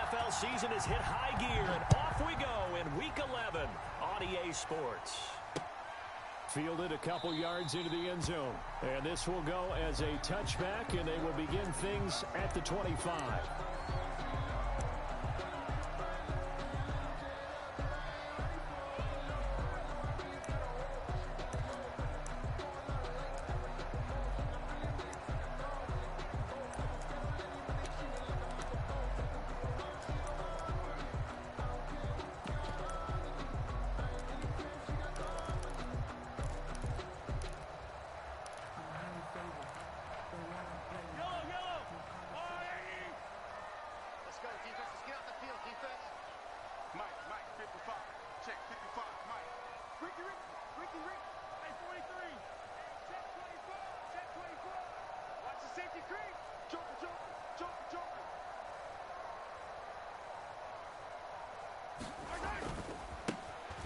NFL season has hit high gear, and off we go in Week 11 on EA Sports. Fielded a couple yards into the end zone. And this will go as a touchback, and they will begin things at the 25.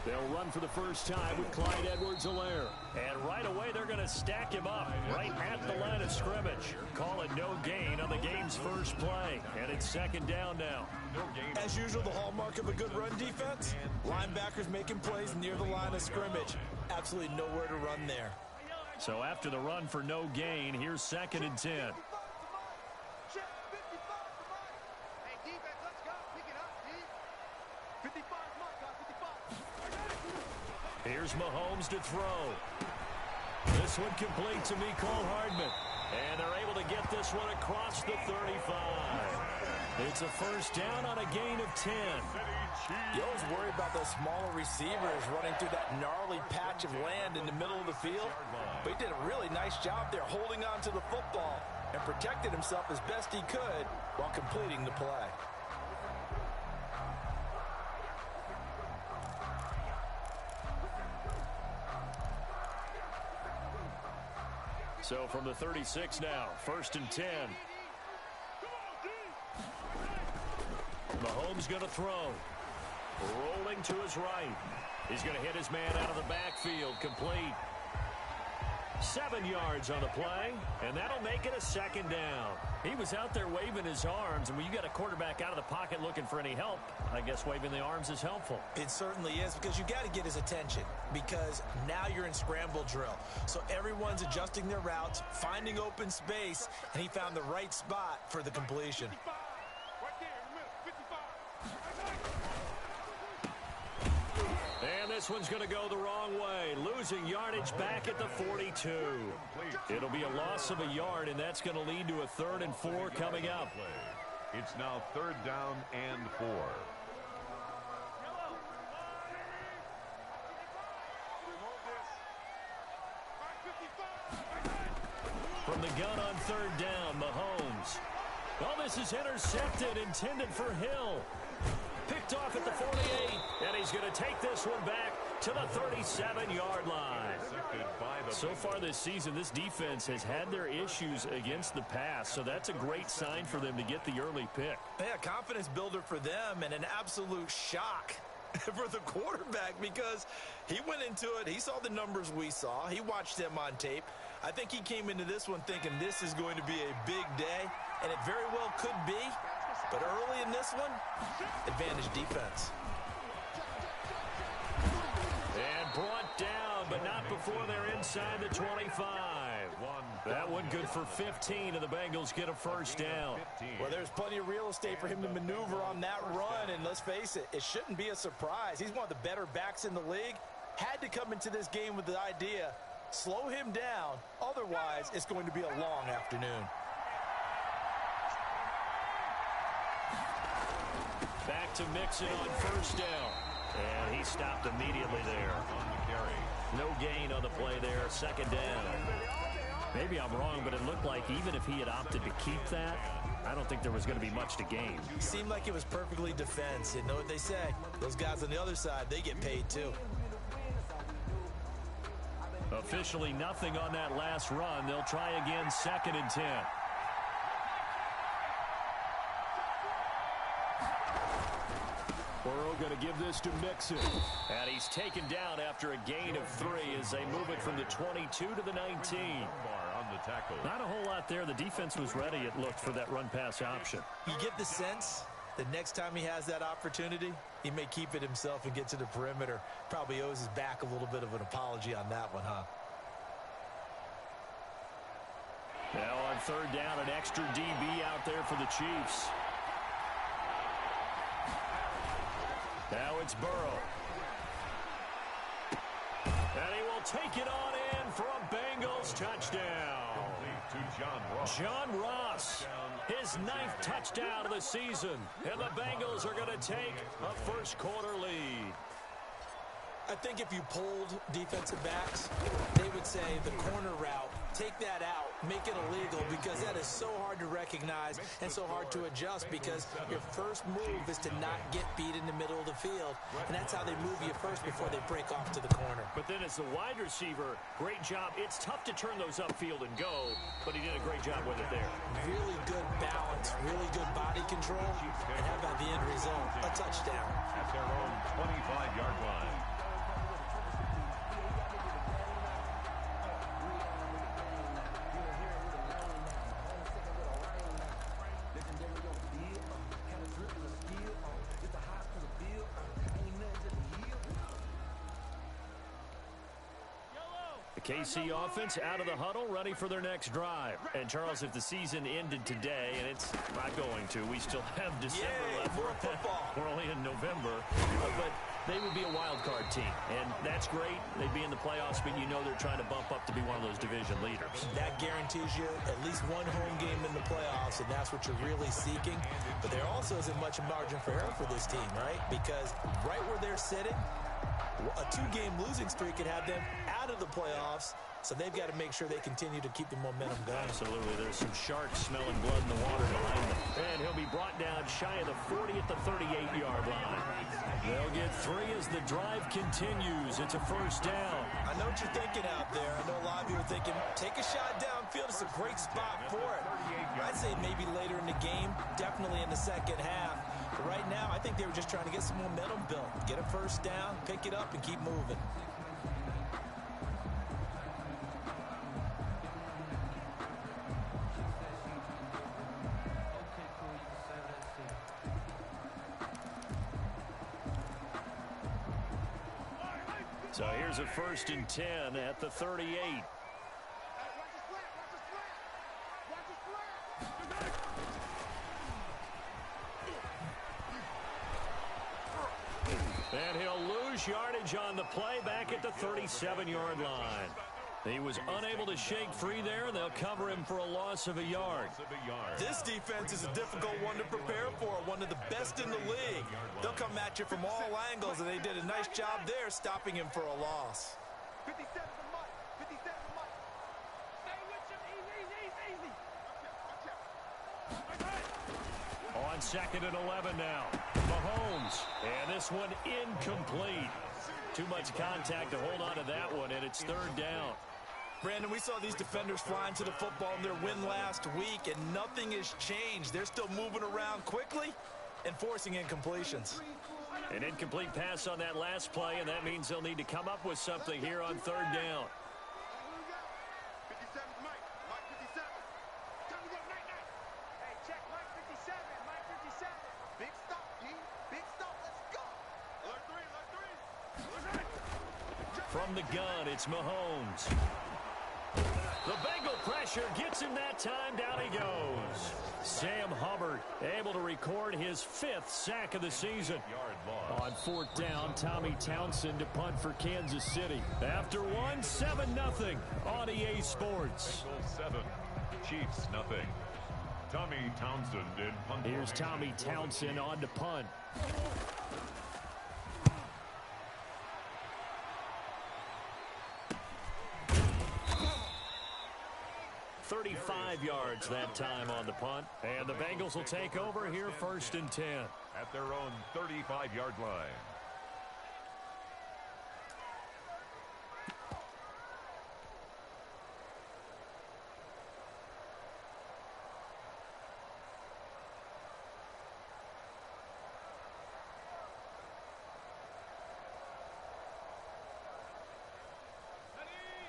They'll run for the first time with Clyde Edwards-Helaire. And right away, they're going to stack him up right at the line of scrimmage. Call it no gain on the game's first play. And it's second down now. As usual, the hallmark of a good run defense, linebackers making plays near the line of scrimmage. Absolutely nowhere to run there. So after the run for no gain, here's 2nd and 10. Here's Mahomes to throw. This one complete to Mecole Hardman. And they're able to get this one across the 35. It's a first down on a gain of 10. You always worry about those smaller receivers running through that gnarly patch of land in the middle of the field. But he did a really nice job there holding on to the football and protected himself as best he could while completing the play. So from the 36 now, 1st and 10. Mahomes going to throw. Rolling to his right. He's going to hit his man out of the backfield. Complete. 7 yards on the play, and that'll make it a second down. He was out there waving his arms, and when you got a quarterback out of the pocket looking for any help, I guess waving the arms is helpful. It certainly is, because you got to get his attention, because now you're in scramble drill. So everyone's adjusting their routes, finding open space, and he found the right spot for the completion. And this one's going to go the wrong way. Losing yardage back at the 42. It'll be a loss of a yard, and that's going to lead to a 3rd and 4 coming up. It's now 3rd down and 4. From the gun on 3rd down, Mahomes. Oh, this is intercepted, intended for Hill. Picked off at the 48, and he's going to take this one back to the 37-yard line. So far this season, this defense has had their issues against the pass, so that's a great sign for them to get the early pick. Yeah, confidence builder for them, and an absolute shock for the quarterback, because he went into it, he saw the numbers we saw, he watched them on tape. I think he came into this one thinking this is going to be a big day, and it very well could be. But early in this one, advantage defense. And brought down, but not before they're inside the 25. That one good for 15, and the Bengals get a first down. Well, there's plenty of real estate for him to maneuver on that run, and let's face it, it shouldn't be a surprise. He's one of the better backs in the league. Had to come into this game with the idea, slow him down, otherwise it's going to be a long afternoon. Back to Mixon on first down. And he stopped immediately there. No gain on the play there, 2nd down. Maybe I'm wrong, but it looked like even if he had opted to keep that, I don't think there was going to be much to gain. Seemed like it was perfectly defense. You know what they say? Those guys on the other side, they get paid too. Officially nothing on that last run. They'll try again, 2nd and 10. Burrow going to give this to Mixon. And he's taken down after a gain of 3 as they move it from the 22 to the 19. Not a whole lot there. The defense was ready, it looked, for that run-pass option. You get the sense the next time he has that opportunity, he may keep it himself and get to the perimeter. Probably owes his back a little bit of an apology on that one, huh? Now on third down, an extra DB out there for the Chiefs. Now it's Burrow. And he will take it on in for a Bengals touchdown. To John Ross, his 9th touchdown of the season. And the Bengals are going to take a first-quarter lead. I think if you polled defensive backs, they would say the corner route, take that out, make it illegal, because that is so hard to recognize and so hard to adjust, because your first move is to not get beat in the middle of the field, and that's how they move you first before they break off to the corner. But then as the wide receiver, great job. It's tough to turn those upfield and go, but he did a great job with it there. Really good balance, really good body control, and how about the end result? A touchdown. At their own 25-yard line. KC offense out of the huddle, ready for their next drive. And, Charles, if the season ended today, and it's not going to, we still have December left. More football. We're only in November. But they would be a wild card team, and that's great. They'd be in the playoffs, but you know they're trying to bump up to be one of those division leaders. That guarantees you at least one home game in the playoffs, and that's what you're really seeking. But there also isn't much margin for error for this team, right? Because right where they're sitting, a 2-game losing streak could have them out of the playoffs, so they've got to make sure they continue to keep the momentum going. Absolutely. There's some sharks smelling blood in the water behind them. And he'll be brought down shy of the 40 at the 38-yard line. They'll get 3 as the drive continues. It's a first down. I know what you're thinking out there. I know a lot of you are thinking, take a shot downfield. It's a great spot for it. I'd say maybe later in the game, definitely in the second half. But right now, I think they were just trying to get some momentum built. Get a first down, pick it up, and keep moving. So here's a 1st and 10 at the 38. And he'll lose yardage on the play back at the 37-yard line. He was unable to shake free there, and they'll cover him for a loss of a yard. This defense is a difficult one to prepare for, one of the best in the league. They'll come at you from all angles, and they did a nice job there stopping him for a loss. 57 to Mike. 57 to Mike. Stay with you, easy. On 2nd and 11 now. Mahomes. And this one incomplete. Too much contact to hold on to that one, and it's 3rd down. Brandon, we saw these defenders flying to the football in their win last week, and nothing has changed. They're still moving around quickly and forcing incompletions. An incomplete pass on that last play, and that means they'll need to come up with something here on 3rd down. 57 Mike. Mike 57. Time to go, night, night. Hey, check Mike 57. Mike 57. Big stop, D. Big stop. Let's go. Alert 3, alert 3. From the gun, it's Mahomes. The Bengal pressure gets him that time. Down he goes. Sam Hubbard able to record his 5th sack of the season. On 4th down, Tommy Townsend to punt for Kansas City. After 7-0 on EA Sports. 7, Chiefs nothing. Tommy Townsend in punt. Here's Tommy Townsend on to punt. 35 yards that time on the punt. And the Bengals will take over here 1st and 10. At their own 35-yard line.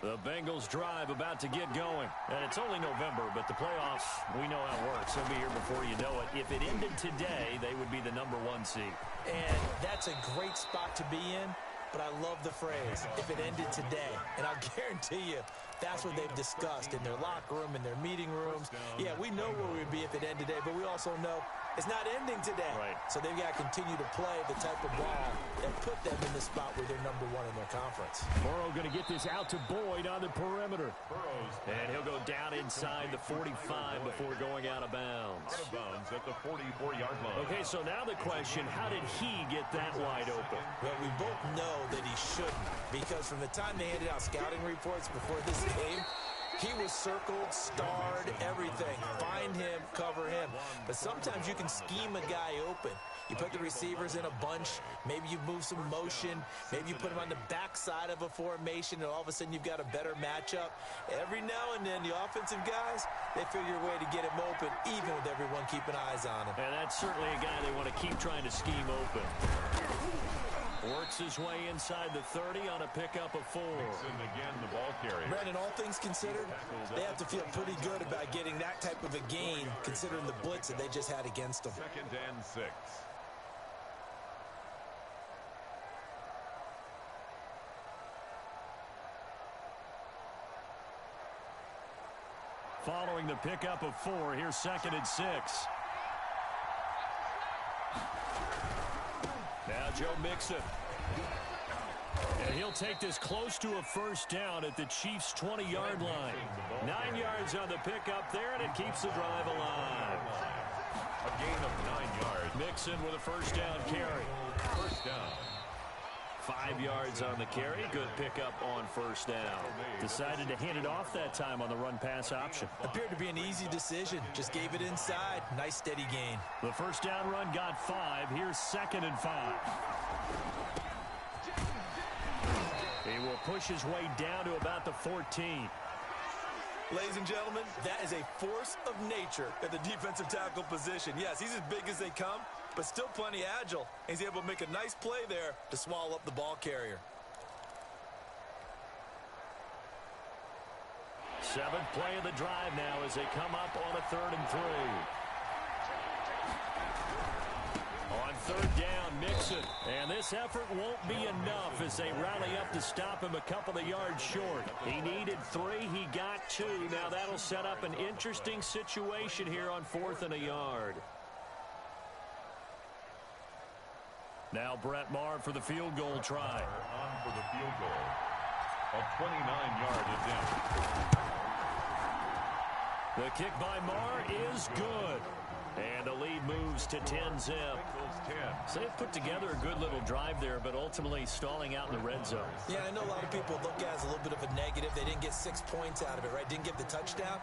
The Bengals drive about to get going. And it's only November, but the playoffs, we know how it works. They'll be here before you know it. If it ended today, they would be the #1 seed. And that's a great spot to be in, but I love the phrase, if it ended today. And I'll guarantee you, that's what they've discussed in their locker room, in their meeting rooms. Yeah, we know where we'd be if it ended today, but we also know it's not ending today. Right. So they've got to continue to play the type of ball that put them in the spot where they're #1 in their conference. Burrow going to get this out to Boyd on the perimeter. And he'll go down inside the 45 before going out of bounds. Out of bounds at the 44-yard line. Okay, so now the question, how did he get that wide open? Well, we both know that he shouldn't, because from the time they handed out scouting reports before this game, he was circled, starred, everything. Find him, cover him. But sometimes you can scheme a guy open. You put the receivers in a bunch. Maybe you move some motion. Maybe you put him on the backside of a formation, and all of a sudden you've got a better matchup. Every now and then, the offensive guys, they figure a way to get him open, even with everyone keeping eyes on him. And that's certainly a guy they want to keep trying to scheme open. Works his way inside the 30 on a pickup of 4. Again, the ball carrier. Brandon, all things considered, they have to feel pretty good about getting that type of a gain, considering the blitz that they just had against them. 2nd and 6. Following the pickup of 4, here's 2nd and 6. Now Joe Mixon. And he'll take this close to a first down at the Chiefs' 20-yard line. 9 yards on the pickup there, and it keeps the drive alive. A gain of 9 yards. Mixon with a first down carry. First down. 5 yards on the carry. Good pickup on first down. Decided to hand it off that time on the run-pass option. Appeared to be an easy decision. Just gave it inside. Nice, steady gain. The first down run got 5. Here's 2nd and 5. He will push his way down to about the 14. Ladies and gentlemen, that is a force of nature at the defensive tackle position. Yes, he's as big as they come, but still plenty agile. He's able to make a nice play there to swallow up the ball carrier. 7th play of the drive now as they come up on a 3rd and 3. On 3rd down, Mixon. And this effort won't be enough as they rally up to stop him a couple of yards short. He needed 3. He got 2. Now that'll set up an interesting situation here on 4th and a yard. Now Brett Maher for the field goal try. On for the field goal. A 29-yard attempt. The kick by Maher is good. And the lead moves to 10-zip. So they've put together a good little drive there, but ultimately stalling out in the red zone. Yeah, I know a lot of people look at it as a little bit of a negative. They didn't get 6 points out of it, right? Didn't get the touchdown.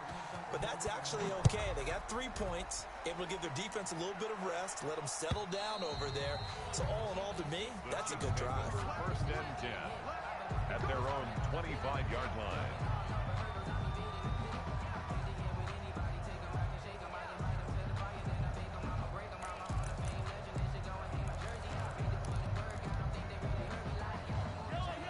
But that's actually okay. They got 3 points, able to give their defense a little bit of rest, let them settle down over there. So all in all, to me, that's a good drive. 1st and 10 at their own 25-yard line.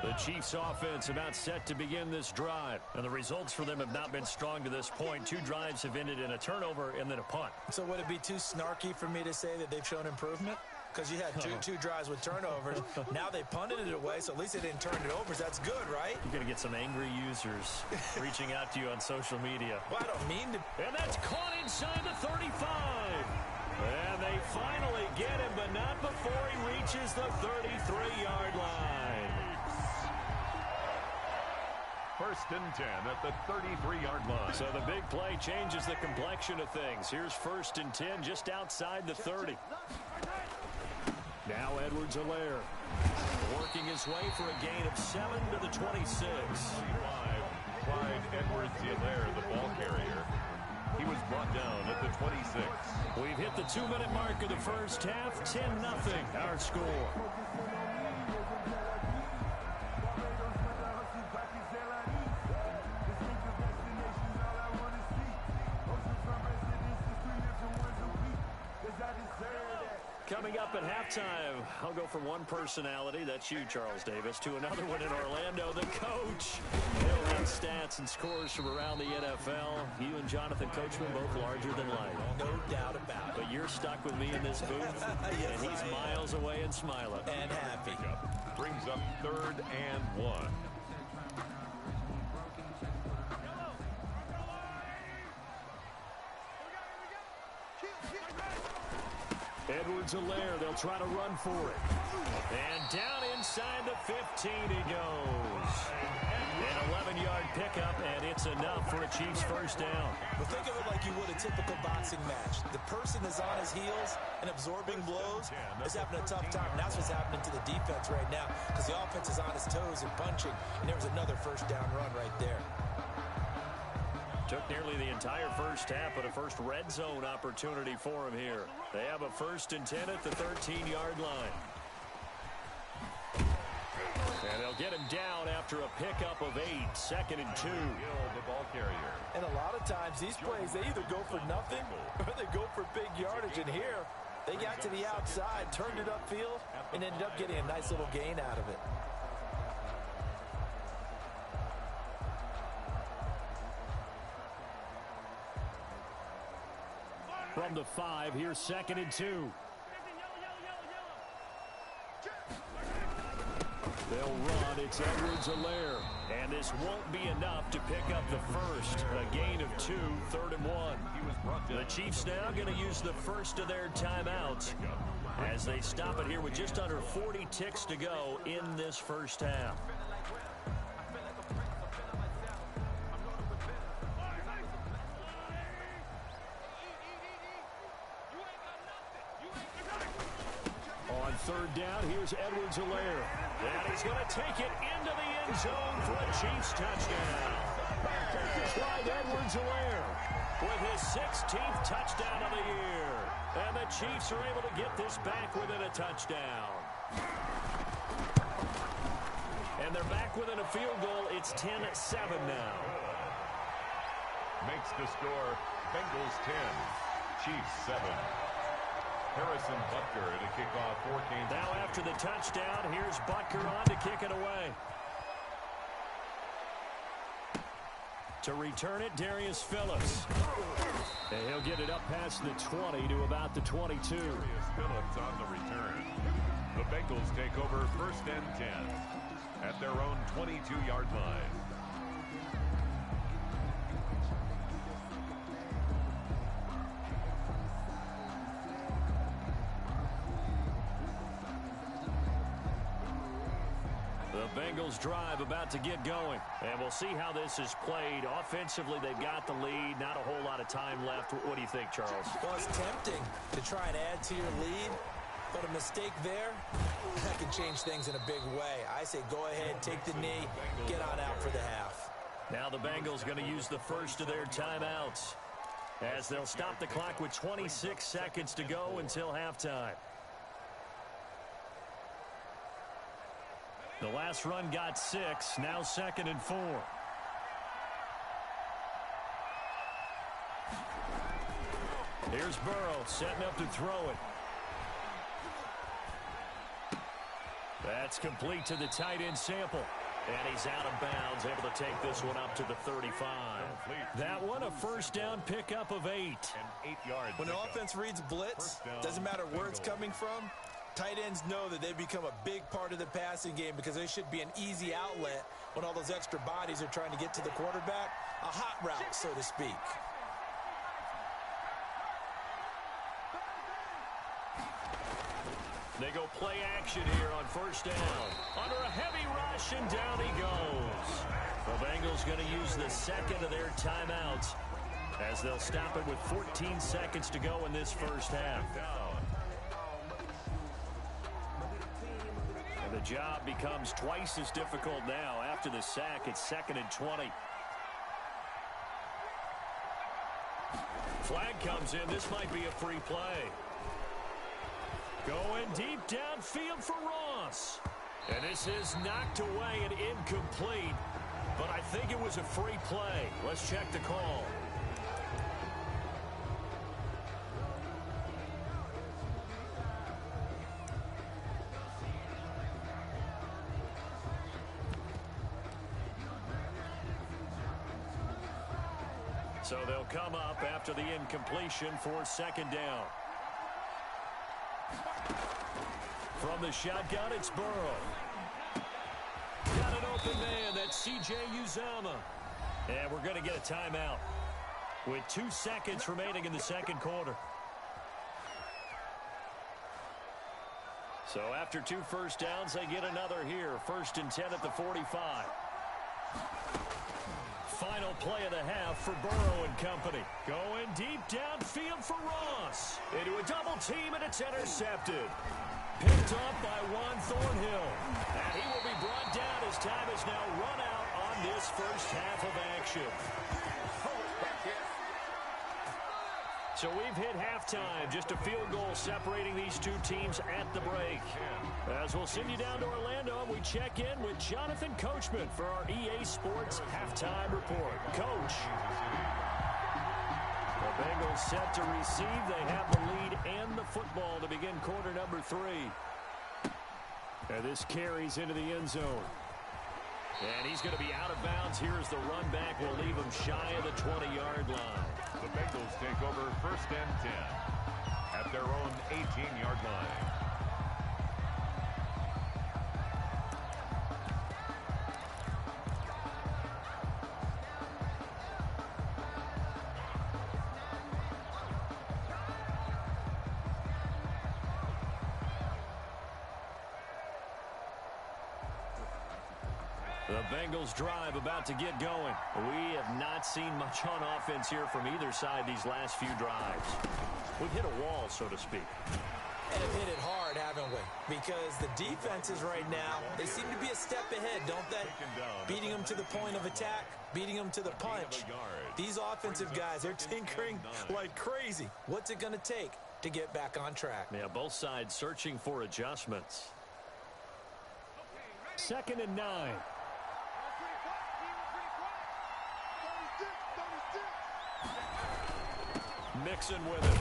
The Chiefs offense about set to begin this drive. And the results for them have not been strong to this point. 2 drives have ended in a turnover and then a punt. So would it be too snarky for me to say that they've shown improvement? Because you had two drives with turnovers. Now they punted it away, so at least they didn't turn it over. So that's good, right? You're going to get some angry users reaching out to you on social media. Well, I don't mean to. And that's caught inside the 35. And they finally get him, but not before he reaches the 33-yard line. 1st and 10 at the 33-yard line. So the big play changes the complexion of things. Here's 1st and 10 just outside the 30. Now Edwards-Helaire working his way for a gain of 7 to the 26. Clyde Edwards-Helaire, the ball carrier. He was brought down at the 26. We've hit the 2-minute mark of the first half. 10-0 our score. Coming Coming up at halftime, I'll go from one personality, that's you, Charles Davis, to another one in Orlando, the coach. He'll run stats and scores from around the NFL. You and Jonathan Coachman both larger than life. No doubt about it. But you're stuck with me in this booth, Yes, and he's miles away and smiling. And happy. Brings up 3rd and 1. Edwards-Helaire, they'll try to run for it. And down inside the 15 he goes. An 11-yard pickup, and it's enough for a Chiefs first down. Well, think of it like you would a typical boxing match. The person is on his heels and absorbing blows is having a tough time. And that's what's happening to the defense right now because the offense is on his toes and punching. And there was another first down run right there. Took nearly the entire first half, but a first red zone opportunity for him here. They have a 1st and 10 at the 13-yard line. And they'll get him down after a pickup of 8, 2nd and 2. The ball carrier. And a lot of times these plays, they either go for nothing or they go for big yardage. And here, they got to the outside, turned it upfield, and ended up getting a nice little gain out of it. From the 5, here's 2nd and 2. They'll run. It's Edwards-Helaire. And this won't be enough to pick up the first. A gain of 2, 3rd and 1. The Chiefs now going to use the first of their timeouts as they stop it here with just under 40 ticks to go in this first half. On 3rd down, here's Edwards-Helaire. And he's going to take it into the end zone for a Chiefs touchdown. Clyde Edwards-Helaire with his 16th touchdown of the year. And the Chiefs are able to get this back within a touchdown. And they're back within a field goal. It's 10-7 now. Makes the score Bengals 10, Chiefs 7. Harrison Butker to kick off for Kansas City. Now after the touchdown, here's Butker on to kick it away. To return it, Darius Phillips. And he'll get it up past the 20 to about the 22. Darius Phillips on the return. The Bengals take over 1st and 10 at their own 22-yard line. The Bengals drive about to get going. And we'll see how this is played. Offensively, they've got the lead. Not a whole lot of time left. What do you think, Charles? Well, it's tempting to try and add to your lead, but a mistake there, that can change things in a big way. I say go ahead, take the knee, get on out for the half. Now the Bengals going to use the first of their timeouts as they'll stop the clock with 26 seconds to go until halftime. The last run got 6, now 2nd and 4. Here's Burrow setting up to throw it. That's complete to the tight end Sample. And he's out of bounds, able to take this one up to the 35. That one, a first down pickup of 8. An 8-yard When the offense reads blitz, doesn't matter where it's coming from, tight ends know that they've become a big part of the passing game because they should be an easy outlet when all those extra bodies are trying to get to the quarterback. A hot route, so to speak. They go play action here on first down. Under a heavy rush, and down he goes. The Bengals going to use the second of their timeouts as they'll stop it with 14 seconds to go in this first half. And the job becomes twice as difficult now. After the sack, it's 2nd and 20. Flag comes in. This might be a free play. Going deep downfield for Ross. And this is knocked away and incomplete. But I think it was a free play. Let's check the call. So they'll come up after the incompletion for second down. From the shotgun, it's Burrow. Got an open man. That's C.J. Uzomah. And we're going to get a timeout with 2 seconds remaining in the second quarter. So after 2 first downs, they get another here. 1st and 10 at the 45. Final play of the half for Burrow and company. Going deep downfield for Ross. Into a double team, and it's intercepted. Picked up by Juan Thornhill. And he will be brought down as time is now run out on this first half of action. So we've hit halftime. Just a field goal separating these two teams at the break. As we'll send you down to Orlando, we check in with Jonathan Coachman for our EA Sports Halftime Report. Coach. The Bengals set to receive. They have the lead and the football to begin quarter number 3. And this carries into the end zone. And he's going to be out of bounds. Here's the run back. Will leave him shy of the 20-yard line. The Bengals take over 1st and 10 at their own 18-yard line. The Bengals drive about to get going. We have not seen much on offense here from either side these last few drives. We've hit a wall, so to speak. And have hit it hard, haven't we? Because the defenses right now, they seem to be a step ahead, don't they? Beating them to the point of attack, beating them to the punch. These offensive guys, they're tinkering like crazy. What's it going to take to get back on track? Yeah, both sides searching for adjustments. 2nd and 9. Mixon with it.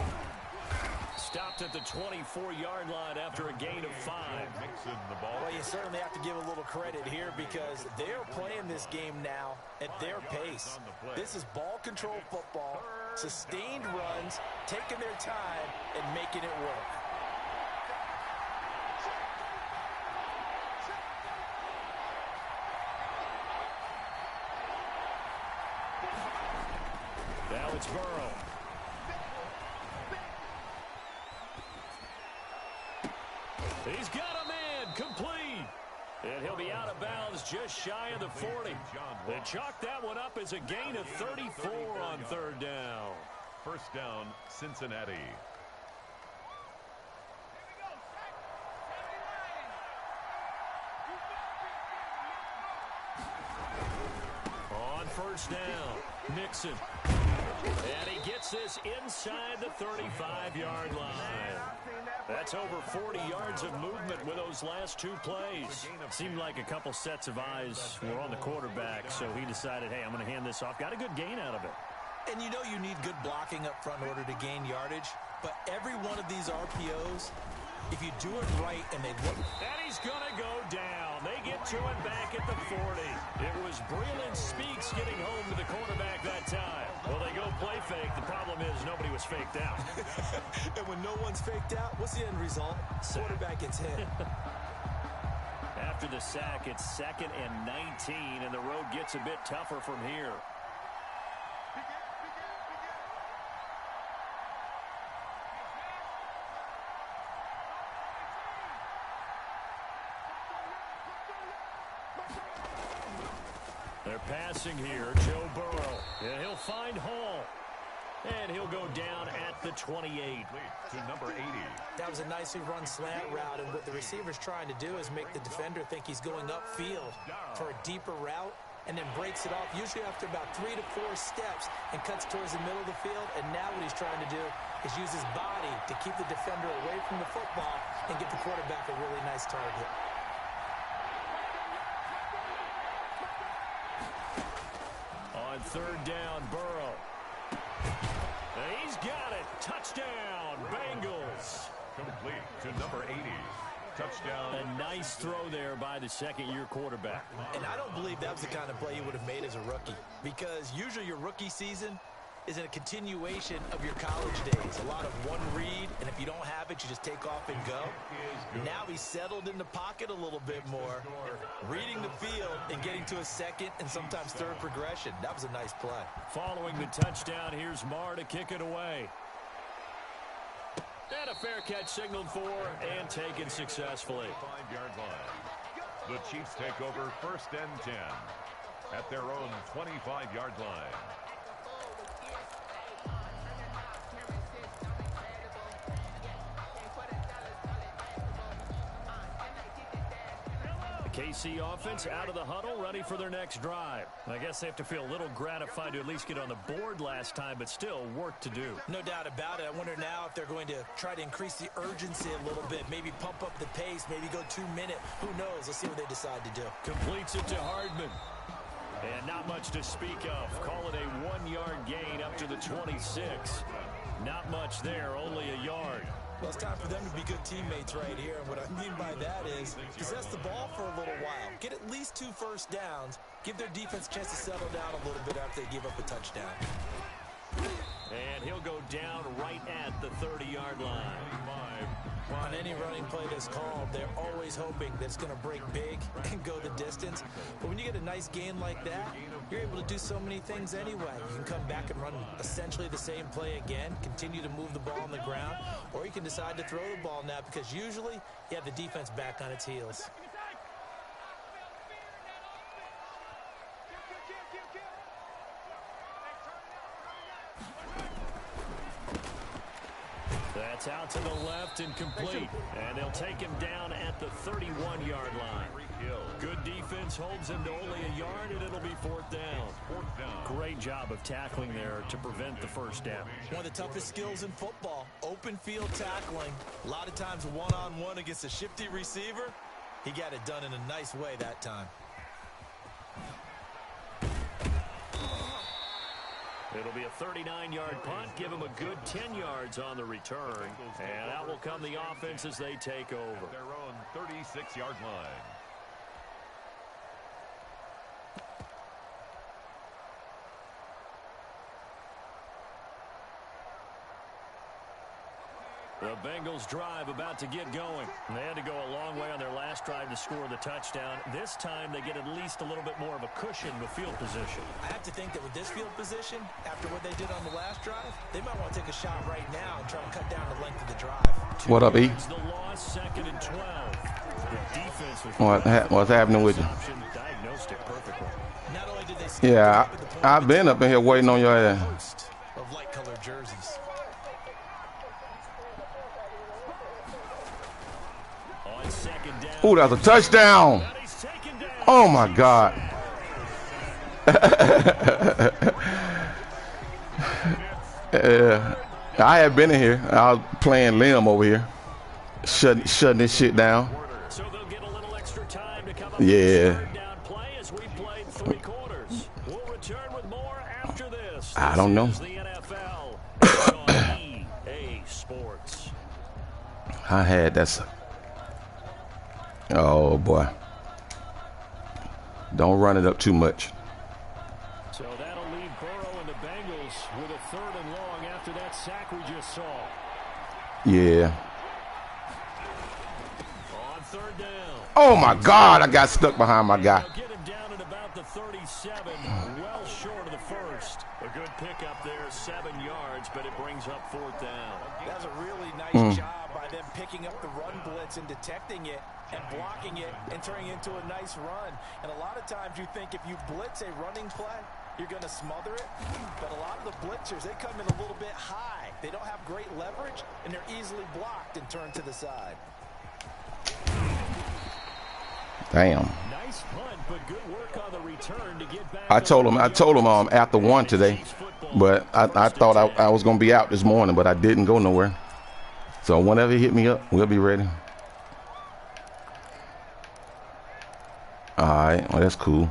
Stopped at the 24-yard line after a gain of 5. Mixon the ball. Well, you certainly have to give a little credit here because they're playing this game now at their pace. This is ball control football, sustained runs, taking their time, and making it work. Now it's Burrow. He's got a man, complete. And he'll be out of bounds just shy of the 40. They chalk that one up as a gain of 34 on 3rd down. 1st down, Cincinnati. On 1st down, Mixon. And he gets this inside the 35-yard line. That's over 40 yards of movement with those last 2 plays. Seemed like a couple sets of eyes were on the quarterback, so he decided, hey, I'm going to hand this off. Got a good gain out of it. And you know you need good blocking up front in order to gain yardage, but every one of these RPOs, if you do it right and they look... And he's going to go down. They get to it back at the 40. It was Breland Speaks getting home to the quarterback that time. Well, they go play fake. The problem is nobody was faked out. And when no one's faked out, what's the end result? Quarterback gets hit. After the sack, it's 2nd and 19, and the road gets a bit tougher from here. They're passing here, Joe Burrow. And he'll find Hall. And he'll go down at the 28. To number 80. That was a nicely run slant route, and what the receiver's trying to do is make the defender think he's going upfield for a deeper route, and then breaks it off, usually after about 3 to 4 steps, and cuts towards the middle of the field. And now what he's trying to do is use his body to keep the defender away from the football and get the quarterback a really nice target. On 3rd down, Burrow. He's got it. Touchdown, Bengals. Complete to number 80. Touchdown. A nice throw there by the 2nd-year quarterback. And I don't believe that was the kind of play he would have made as a rookie, because usually your rookie season, is a continuation of your college days. A lot of one read, and if you don't have it, you just take off and go. Now he's settled in the pocket a little bit more, reading the field and getting to a second and sometimes third progression. That was a nice play. Following the touchdown, here's Marr to kick it away. And a fair catch signaled for and taken successfully. 5-yard line. The Chiefs take over 1st and 10 at their own 25-yard line. KC offense out of the huddle, ready for their next drive. I guess they have to feel a little gratified to at least get on the board last time, but still work to do. No doubt about it. I wonder now if they're going to try to increase the urgency a little bit, maybe pump up the pace, maybe go 2-minute. Who knows? Let's see what they decide to do. Completes it to Hardman. And not much to speak of. Call it a 1-yard gain up to the 26. Not much there, only a yard. Well, it's time for them to be good teammates right here. And what I mean by that is possess the ball for a little while. Get at least 2 first downs. Give their defense a chance to settle down a little bit after they give up a touchdown. And he'll go down right at the 30-yard line. On any running play that's called, they're always hoping that it's going to break big and go the distance. But when you get a nice gain like that, you're able to do so many things anyway. You can come back and run essentially the same play again, continue to move the ball on the ground, or you can decide to throw the ball now because usually you have the defense back on its heels. That's out to the left and complete. And they'll take him down at the 31-yard line. Good defense holds him to only a yard, and it'll be 4th down. Great job of tackling there to prevent the first down. One of the toughest skills in football, open field tackling. A lot of times one-on-one against a shifty receiver. He got it done in a nice way that time. It'll be a 39-yard punt. Give him a good 10 yards on the return. And out will come the offense as they take over. Their own 36-yard line. The Bengals drive about to get going. They had to go a long way on their last drive to score the touchdown. This time they get at least a little bit more of a cushion with field position. I have to think that with this field position, after what they did on the last drive, they might want to take a shot right now and try to cut down the length of the drive. What up, E? The loss, 2nd and 12. The defense What's happening with you? Diagnosed it perfectly. Not only did they Yeah, I've been up in here waiting on your ass. of light-colored jerseys. Ooh, that's a touchdown. Oh, my God. I had been in here. I was playing Lim over here, shutting this shit down. So they'll get a little extra time to come up Yeah. with down play as we played 3 quarters. We'll return with more after this. I don't know. This is the NFL on EA Sports. I had that. Oh, boy. Don't run it up too much. So that'll leave Burrow and the Bengals with a 3rd and long after that sack we just saw. Yeah. On 3rd down. Oh, my God. I got stuck behind my guy. They'll get him down at about the 37, well short of the first. A good pickup there, 7 yards, but it brings up 4th down. That's a really nice job by them picking up the run blitz and detecting it and blocking it and turning it into a nice run. And a lot of times you think if you blitz a running play, you're going to smother it. But a lot of the blitzers, they come in a little bit high. They don't have great leverage, and they're easily blocked and turned to the side. Damn. Nice punt, but good work on the return to get back. I told him after 1 today, but I thought I was going to be out this morning, but I didn't go nowhere. So whenever he hit me up, we'll be ready. All right, well, that's cool.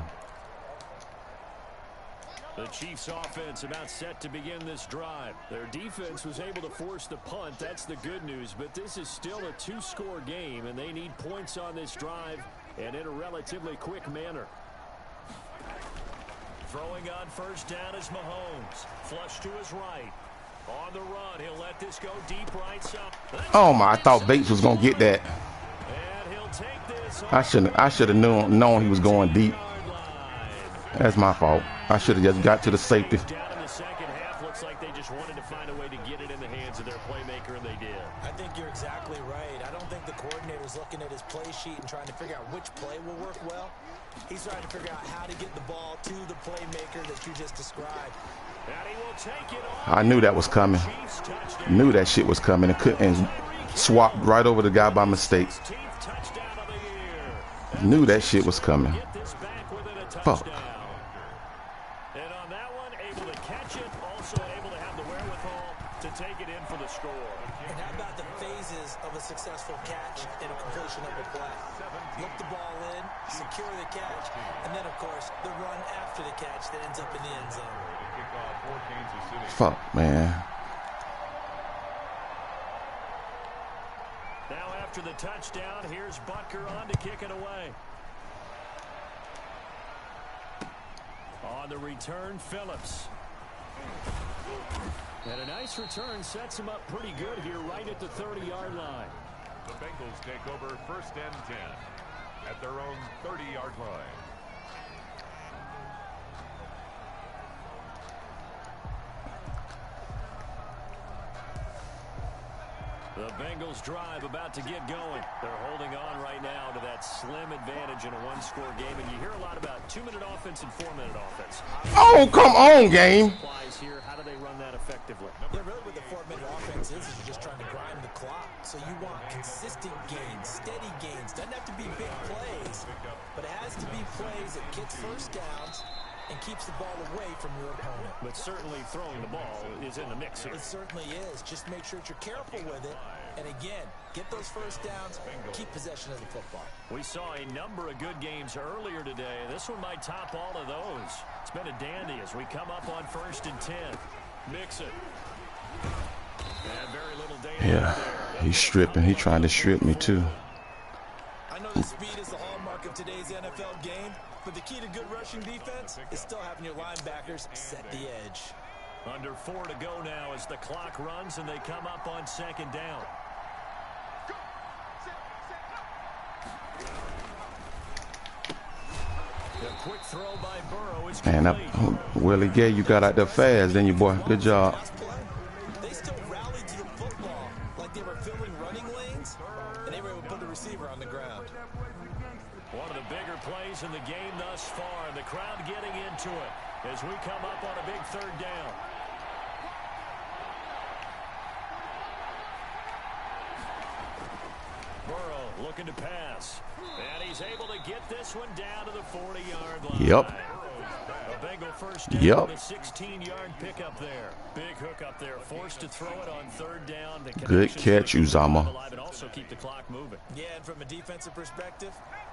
The Chiefs offense about set to begin this drive. Their defense was able to force the punt. That's the good news, but this is still a 2-score game, and they need points on this drive and in a relatively quick manner. Throwing on first down is Mahomes. Flush to his right. On the run, he'll let this go deep right side. Oh my! I thought Bates was gonna get that. And he'll take this. I should have known he was going deep. That's my fault. I should have just got to the safety. Down in the second half, looks like they just wanted to find a way to get it in the hands of their playmaker, and they did. I think you're exactly right. I don't think the coordinator's looking at his play sheet and trying to figure out which play will work well. He's trying to figure out how to get the ball to the playmaker that you just described. And he will take it on. I knew that was coming. Knew that shit was coming and swapped right over the guy by mistake. Knew that shit was coming. Fuck. And on that one, able to catch it, also able to have the wherewithal to take it in for the score. And how about the phases of a successful catch and a completion of a play? Look the ball in, secure the catch, and then, of course, the run after the catch that ends up in the end zone. Fuck, man. Now after the touchdown, here's Butker on to kick it away. On the return, Phillips. And a nice return sets him up pretty good here right at the 30-yard line. The Bengals take over first and 10 at their own 30-yard line. The Bengals drive about to get going. They're holding on right now to that slim advantage in a one-score game. And you hear a lot about 2-minute offense and 4-minute offense. Oh, come on, game. Here, how do they run that effectively? Yeah, really what the 4-minute offense is you're just trying to grind the clock. So you want consistent gains, steady gains. Doesn't have to be big plays, but it has to be plays that gets first downs and keeps the ball away from your opponent. But certainly throwing the ball is in the mix here. It certainly is. Just make sure that you're careful with it. And again, get those first downs, keep possession of the football. We saw a number of good games earlier today. This one might top all of those. It's been a dandy as we come up on first and 10. Mix it. And very little danger. Yeah, he's stripping. He trying to strip me too. I know the speed is the hallmark of today's NFL game, but the key to good rushing defense is still having your linebackers set the edge. Under 4 to go now as the clock runs and they come up on second down. The quick throw by Burrow is complete. Man, Willie Gay, you got out there fast, didn't you, boy? Good job. They still rallied to the football like they were filling running lanes, and they were able to put the receiver on the ground. One of the bigger plays in the game thus far, and the crowd getting into it as we come up on a big third down. Burrow looking to pass, and he's able to get this one down to the 40-yard line. Yep. A Bengal first down Yep. with a 16-yard pickup there. Big hook up there, forced to throw it on third down. The Good catch, Uzama. And also keep the clock moving. Yeah, and from a defensive perspective,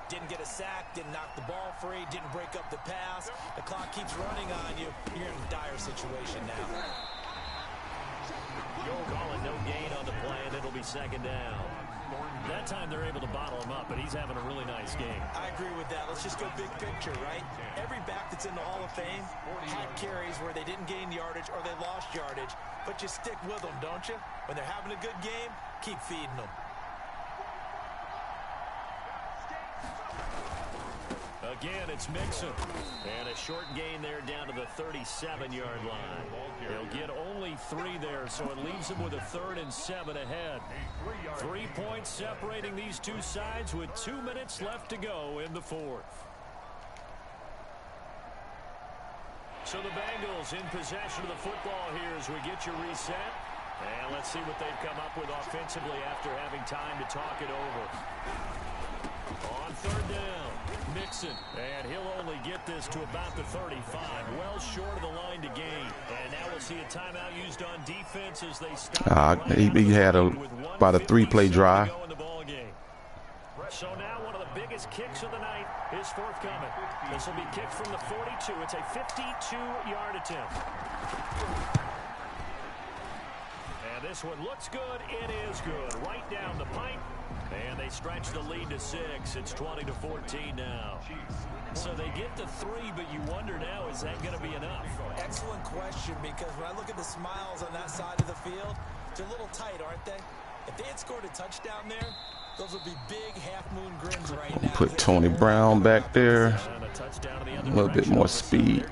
didn't get a sack, didn't knock the ball free, didn't break up the pass. The clock keeps running on you. You're in a dire situation now. Call it no gain on the play, and it'll be second down. That time they're able to bottle him up, but he's having a really nice game. I agree with that. Let's just go big picture, right? Every back that's in the Hall of Fame had carries where they didn't gain yardage or they lost yardage, but you stick with them, don't you? When they're having a good game, keep feeding them. Again, it's Mixon. And a short gain there down to the 37-yard line. He'll get only 3 there, so it leaves him with a 3rd and 7 ahead. 3 points separating these two sides with 2 minutes left to go in the 4th. So the Bengals in possession of the football here as we get your reset. And let's see what they've come up with offensively after having time to talk it over. On third down, Mixon, and he'll only get this to about the 35, well short of the line to gain. And now we'll see a timeout used on defense as they stop. He had about a 3-play drive. So now one of the biggest kicks of the night is forthcoming. This will be kicked from the 42. It's a 52-yard attempt. And this one looks good. It is good. Right down the pipe. And they stretch the lead to 6. It's 20-14 now. So they get to 3, but you wonder now, is that going to be enough? Excellent question, because when I look at the smiles on that side of the field, they're a little tight, aren't they? If they had scored a touchdown there, those would be big half-moon grins right now. Put Tony Brown back there. A little bit more speed.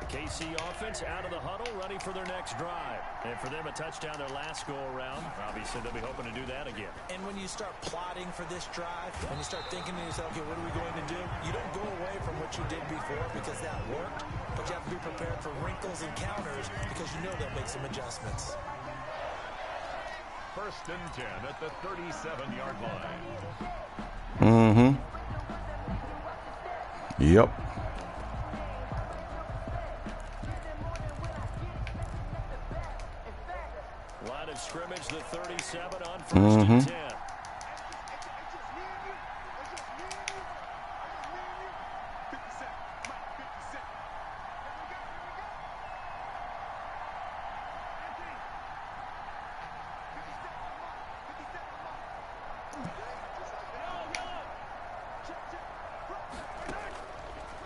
KC offense out of the huddle, ready for their next drive. And for them, a touchdown their last go-around. Obviously, they'll be hoping to do that again. And when you start plotting for this drive, when you start thinking to yourself, okay, what are we going to do? You don't go away from what you did before because that worked, but you have to be prepared for wrinkles and counters because you know they'll make some adjustments. 1st and 10 at the 37-yard line. Mm-hmm. Yep. Line of scrimmage, the 37 on 1st and 10.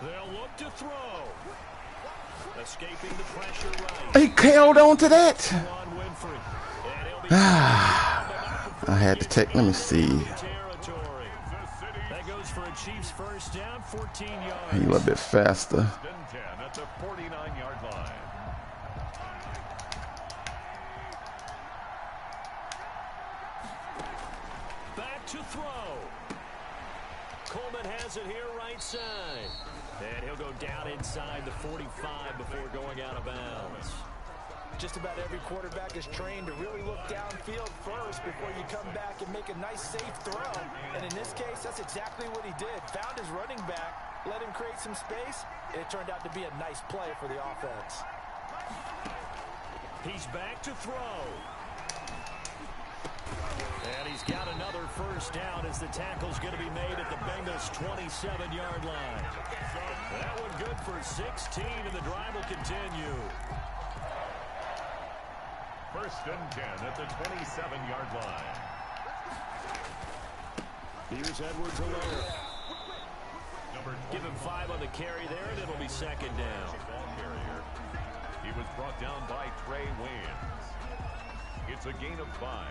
They'll look to throw. Escaping the pressure right. He held on to that. I had to take, let me see. That goes for a Chiefs first down, 14 yards. He a little bit faster. 1st and 10 at the 49-yard line. Back to throw. Coleman has it here right side. And he'll go down inside the 45 before going out of bounds. Just about every quarterback is trained to really look downfield first before you come back and make a nice, safe throw. And in this case, that's exactly what he did. Found his running back, let him create some space, and it turned out to be a nice play for the offense. He's back to throw. And he's got another first down as the tackle's going to be made at the Bengals' 27-yard line. That one good for 16, and the drive will continue. 1st and 10 at the 27-yard line. Here's Edwards-Helaire. Give him 5 on the carry there, and it'll be 2nd down. Ball carrier. He was brought down by Trey Waynes. It's a gain of 5.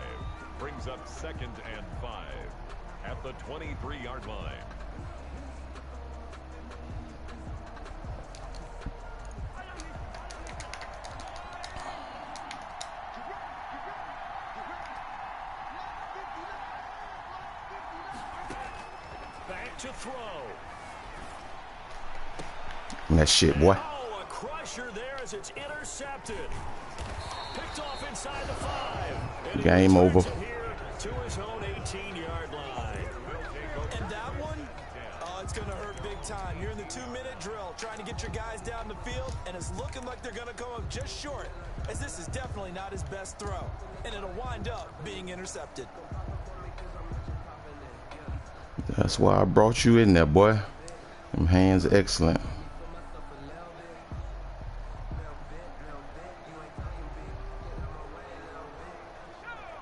Brings up 2nd and 5 at the 23-yard line. Back to throw. That shit, boy. Oh, a crusher there as it's intercepted. Picked off inside the 5. Game over. Here to his own 18-yard line. And that one, oh, it's going to hurt big time. You're in the 2-minute drill trying to get your guys down the field, and it's looking like they're going to come up just short, as this is definitely not his best throw, and it'll wind up being intercepted. That's why I brought you in there, boy. Them hands are excellent.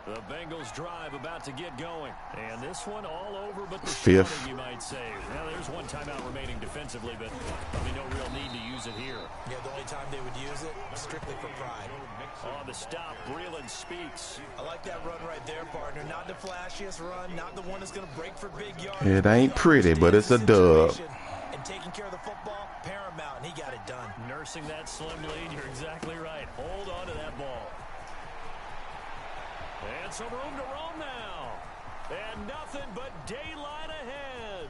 The Bengals drive about to get going. And this one all over but the 5th. shouting, you might say. Well, there's one timeout remaining defensively, but probably no real need to use it here. Yeah, the only time they would use it, strictly for pride. On the stop, Breeland speaks. I like that run right there, partner. Not the flashiest run, not the one that's going to break for big yards. It ain't pretty, but it's a dub. And taking care of the football, paramount, and he got it done. Nursing that slim lead, you're exactly right. Hold on to that ball. And some room to roam now. And nothing but daylight ahead.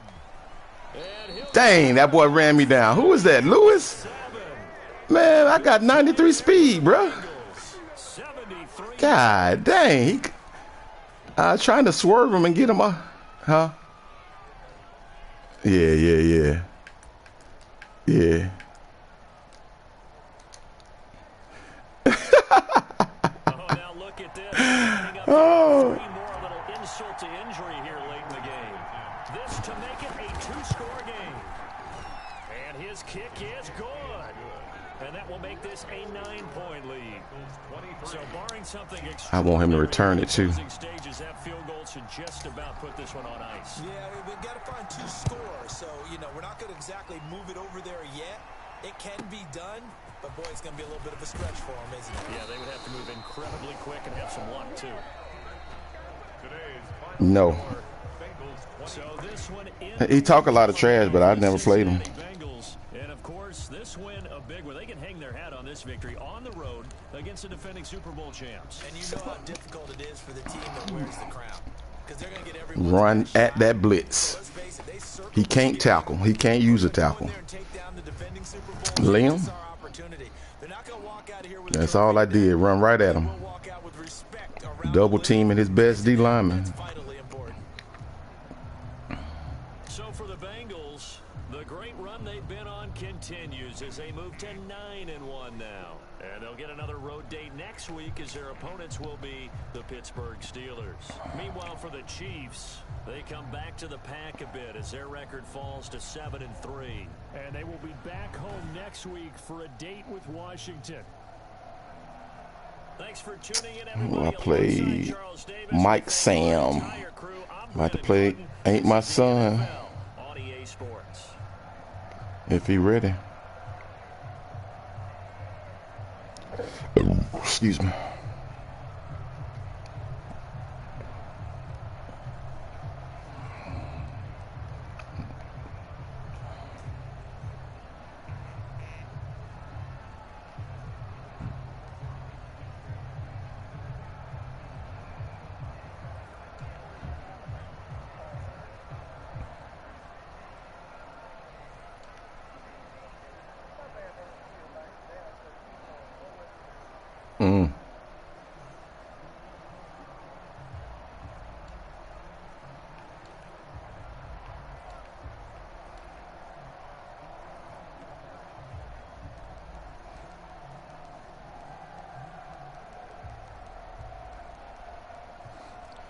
And Dang, that boy ran me down. Who was that, Lewis? Man, I got 93 speed, bro. God dang. I was trying to swerve him and get him. Huh? Yeah. Now look at this. Oh. 3 more, a little insult to injury here late in the game. This to two-score game. And his kick is good. And that will make this a 9-point lead. So barring something I want him to return it too. Stages, that field goal should just about put this one on ice. Yeah, we've got to find 2 scores. So, you know, we're not going to exactly move it over there yet. It can be done, but boy, it's going to be a little bit of a stretch for him, isn't it? Yeah, they would have to move incredibly quick and have some luck too. No. So this one He talk a lot of trash, but I've never played him. And of course, this win a big one. They can hang their hat on this victory on the road against the defending Super Bowl champs. And you know how difficult it is for the team that wears the crown. Because they're going to get everyone Run at that blitz. He can't tackle. He can't use a tackle. Liam, that's all I did. Run right at him. Double teaming his best D lineman. So for the Bengals, the great run they've been on continues as they move to 9-1 now. And they'll get another road date next week as their opponents will be the Pittsburgh Steelers. Meanwhile, for the Chiefs, they come back to the pack a bit as their record falls to 7-3. And they will be back home next week for a date with Washington. Thanks for tuning in, everybody. I played Mike Sam. About to play Ain't My Son. If he ready. Excuse me.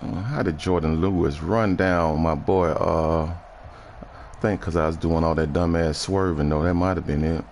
How did Jordan Lewis run down my boy? I think because I was doing all that dumbass swerving, though. That might have been it.